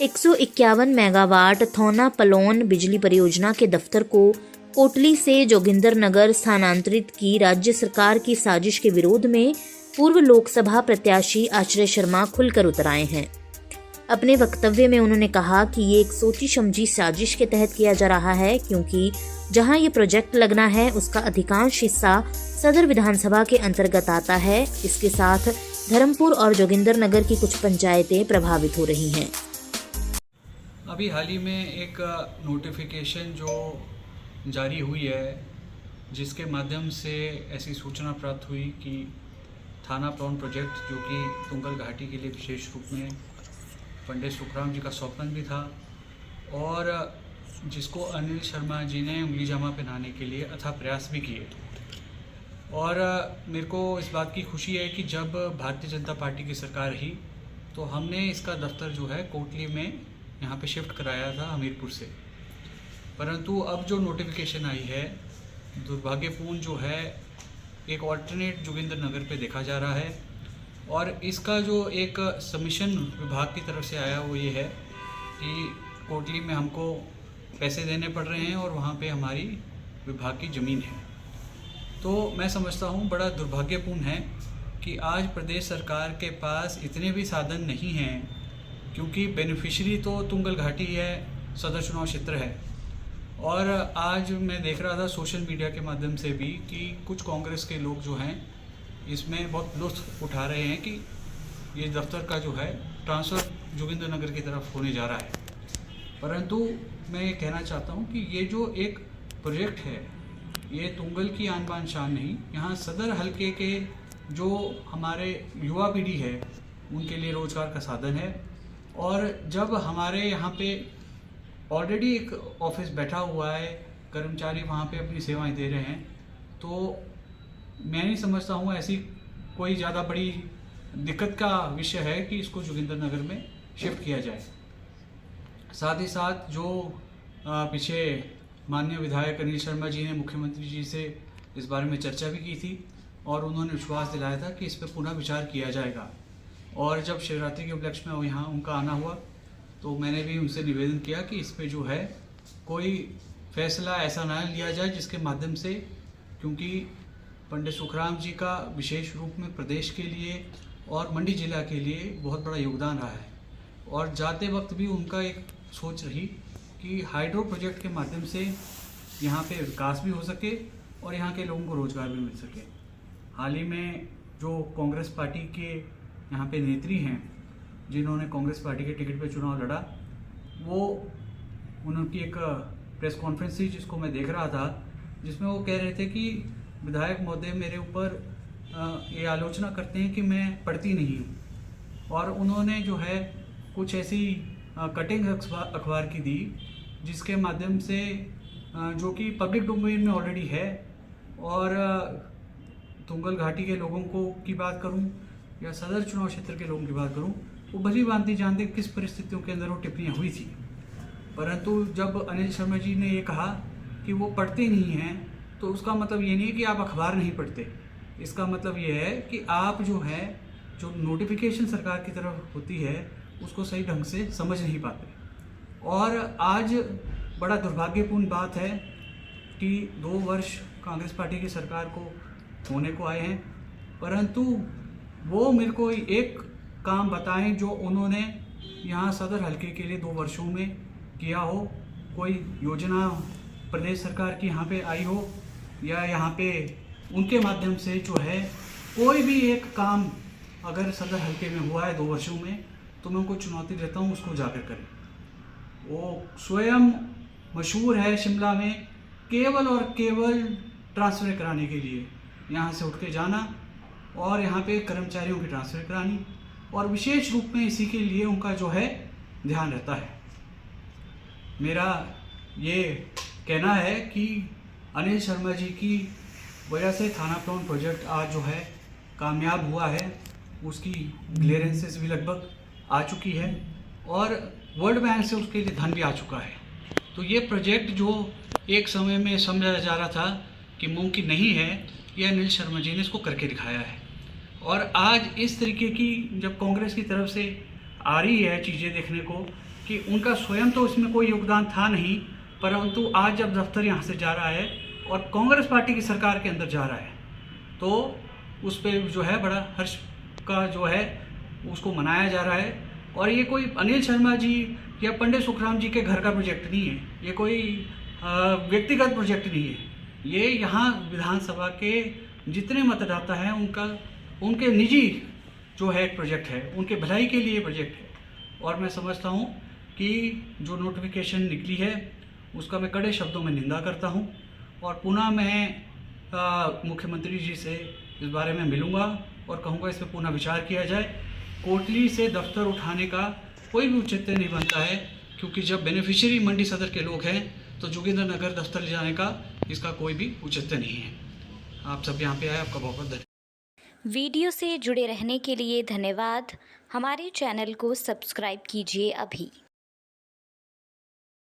151 megawatt थौना Pallon बिजली परियोजना के दफ्तर को कोटली से जोगिंदर नगर स्थानांतरित की राज्य सरकार की साजिश के विरोध में पूर्व लोकसभा प्रत्याशी आश्रय शर्मा खुलकर उतर आए हैं। अपने वक्तव्य में उन्होंने कहा कि ये एक सोची समझी साजिश के तहत किया जा रहा है, क्योंकि जहां ये प्रोजेक्ट लगना है उसका अधिकांश हिस्सा सदर विधानसभा के अंतर्गत आता है। इसके साथ धर्मपुर और जोगिंदर नगर की कुछ पंचायतें प्रभावित हो रही हैं। अभी हाल ही में एक नोटिफिकेशन जो जारी हुई है, जिसके माध्यम से ऐसी सूचना प्राप्त हुई कि थाना प्लॉन प्रोजेक्ट, जो कि तुंगल घाटी के लिए विशेष रूप में पंडित सुखराम जी का स्वप्न भी था और जिसको अनिल शर्मा जी ने उंगली जामा पहनाने के लिए अथाह प्रयास भी किए। और मेरे को इस बात की खुशी है कि जब भारतीय जनता पार्टी की सरकार रही तो हमने इसका दफ्तर जो है कोटली में यहाँ पे शिफ्ट कराया था हमीरपुर से। परंतु अब जो नोटिफिकेशन आई है, दुर्भाग्यपूर्ण जो है, एक ऑल्टरनेट जोगिंदर नगर पे देखा जा रहा है। और इसका जो एक सबमिशन विभाग की तरफ से आया वो ये है कि कोटली में हमको पैसे देने पड़ रहे हैं और वहाँ पे हमारी विभाग की ज़मीन है। तो मैं समझता हूँ बड़ा दुर्भाग्यपूर्ण है कि आज प्रदेश सरकार के पास इतने भी साधन नहीं हैं, क्योंकि बेनिफिशरी तो तुंगल घाटी है, सदर चुनाव क्षेत्र है। और आज मैं देख रहा था सोशल मीडिया के माध्यम से भी कि कुछ कांग्रेस के लोग जो हैं इसमें बहुत लुत्फ उठा रहे हैं कि ये दफ्तर का जो है ट्रांसफ़र जोगिंदर नगर की तरफ होने जा रहा है। परंतु मैं ये कहना चाहता हूँ कि ये जो एक प्रोजेक्ट है, ये तुंगल की आन बान शान नहीं, यहाँ सदर हलके के जो हमारे युवा पीढ़ी है उनके लिए रोज़गार का साधन है। और जब हमारे यहाँ पे ऑलरेडी एक ऑफिस बैठा हुआ है, कर्मचारी वहाँ पे अपनी सेवाएं दे रहे हैं, तो मैं नहीं समझता हूँ ऐसी कोई ज़्यादा बड़ी दिक्कत का विषय है कि इसको जोगिंदर नगर में शिफ्ट किया जाए। साथ ही साथ जो पीछे माननीय विधायक अनिल शर्मा जी ने मुख्यमंत्री जी से इस बारे में चर्चा भी की थी और उन्होंने विश्वास दिलाया था कि इस पर पुनः विचार किया जाएगा। और जब शिवरात्रि के उपलक्ष्य में यहाँ उनका आना हुआ तो मैंने भी उनसे निवेदन किया कि इस पर जो है कोई फैसला ऐसा ना लिया जाए जिसके माध्यम से, क्योंकि पंडित सुखराम जी का विशेष रूप में प्रदेश के लिए और मंडी जिला के लिए बहुत बड़ा योगदान रहा है। और जाते वक्त भी उनका एक सोच रही कि हाइड्रो प्रोजेक्ट के माध्यम से यहाँ पे विकास भी हो सके और यहाँ के लोगों को रोज़गार भी मिल सके। हाल ही में जो कांग्रेस पार्टी के यहाँ पे नेत्री हैं, जिन्होंने कांग्रेस पार्टी के टिकट पे चुनाव लड़ा, वो उनकी एक प्रेस कॉन्फ्रेंस थी जिसको मैं देख रहा था, जिसमें वो कह रहे थे कि विधायक महोदय मेरे ऊपर ये आलोचना करते हैं कि मैं पढ़ती नहीं हूँ। और उन्होंने जो है कुछ ऐसी कटिंग अखबार की दी जिसके माध्यम से जो कि पब्लिक डोमेन में ऑलरेडी है। और तुंगल घाटी के लोगों को की बात करूं या सदर चुनाव क्षेत्र के लोगों की बात करूं, वो भली भांति जानते किस परिस्थितियों के अंदर वो टिप्पणियाँ हुई थी। परंतु जब अनिल शर्मा जी ने ये कहा कि वो पढ़ते नहीं हैं, तो उसका मतलब ये नहीं है कि आप अखबार नहीं पढ़ते। इसका मतलब ये है कि आप जो है जो नोटिफिकेशन सरकार की तरफ होती है उसको सही ढंग से समझ नहीं पाते। और आज बड़ा दुर्भाग्यपूर्ण बात है कि 2 वर्ष कांग्रेस पार्टी की सरकार को होने को आए हैं, परंतु वो मेरे को एक काम बताएं जो उन्होंने यहाँ सदर हलके के लिए 2 वर्षों में किया हो। कोई योजना प्रदेश सरकार की यहाँ पे आई हो या यहाँ पे उनके माध्यम से जो है कोई भी एक काम अगर सदर हलके में हुआ है 2 वर्षों में, तो मैं उनको चुनौती देता हूँ उसको जाकर करें। वो स्वयं मशहूर है शिमला में केवल और केवल ट्रांसफ़र कराने के लिए, यहाँ से उठ के जाना और यहाँ पे कर्मचारियों की ट्रांसफ़र करानी, और विशेष रूप में इसी के लिए उनका जो है ध्यान रहता है। मेरा ये कहना है कि अनिल शर्मा जी की वजह से थाना प्लॉन प्रोजेक्ट आज जो है कामयाब हुआ है, उसकी क्लियरेंसेस भी लगभग आ चुकी है और वर्ल्ड बैंक से उसके लिए धन भी आ चुका है। तो ये प्रोजेक्ट जो एक समय में समझा जा रहा था कि मुमकिन नहीं है, ये अनिल शर्मा जी ने इसको करके दिखाया है। और आज इस तरीके की जब कांग्रेस की तरफ से आ रही है चीज़ें देखने को, कि उनका स्वयं तो इसमें कोई योगदान था नहीं, परंतु आज जब दफ्तर यहाँ से जा रहा है और कांग्रेस पार्टी की सरकार के अंदर जा रहा है तो उस पर जो है बड़ा हर्ष का जो है उसको मनाया जा रहा है। और ये कोई अनिल शर्मा जी या पंडित सुखराम जी के घर का प्रोजेक्ट नहीं है, ये कोई व्यक्तिगत प्रोजेक्ट नहीं है, ये यहाँ विधानसभा के जितने मतदाता हैं उनके निजी जो है एक प्रोजेक्ट है, उनके भलाई के लिए प्रोजेक्ट है। और मैं समझता हूँ कि जो नोटिफिकेशन निकली है उसका मैं कड़े शब्दों में निंदा करता हूँ और पुनः मैं मुख्यमंत्री जी से इस बारे में मिलूँगा और कहूँगा इस पर पुनः विचार किया जाए। कोटली से दफ्तर उठाने का कोई भी औचित्य नहीं बनता है, क्योंकि जब बेनिफिशियरी मंडी सदर के लोग हैं तो जोगिंदर नगर दफ्तर ले जाने का इसका कोई भी औचित्य नहीं है। आप सब यहाँ पे आए, आपका बहुत बहुत धन्यवाद। वीडियो से जुड़े रहने के लिए धन्यवाद। हमारे चैनल को सब्सक्राइब कीजिए अभी।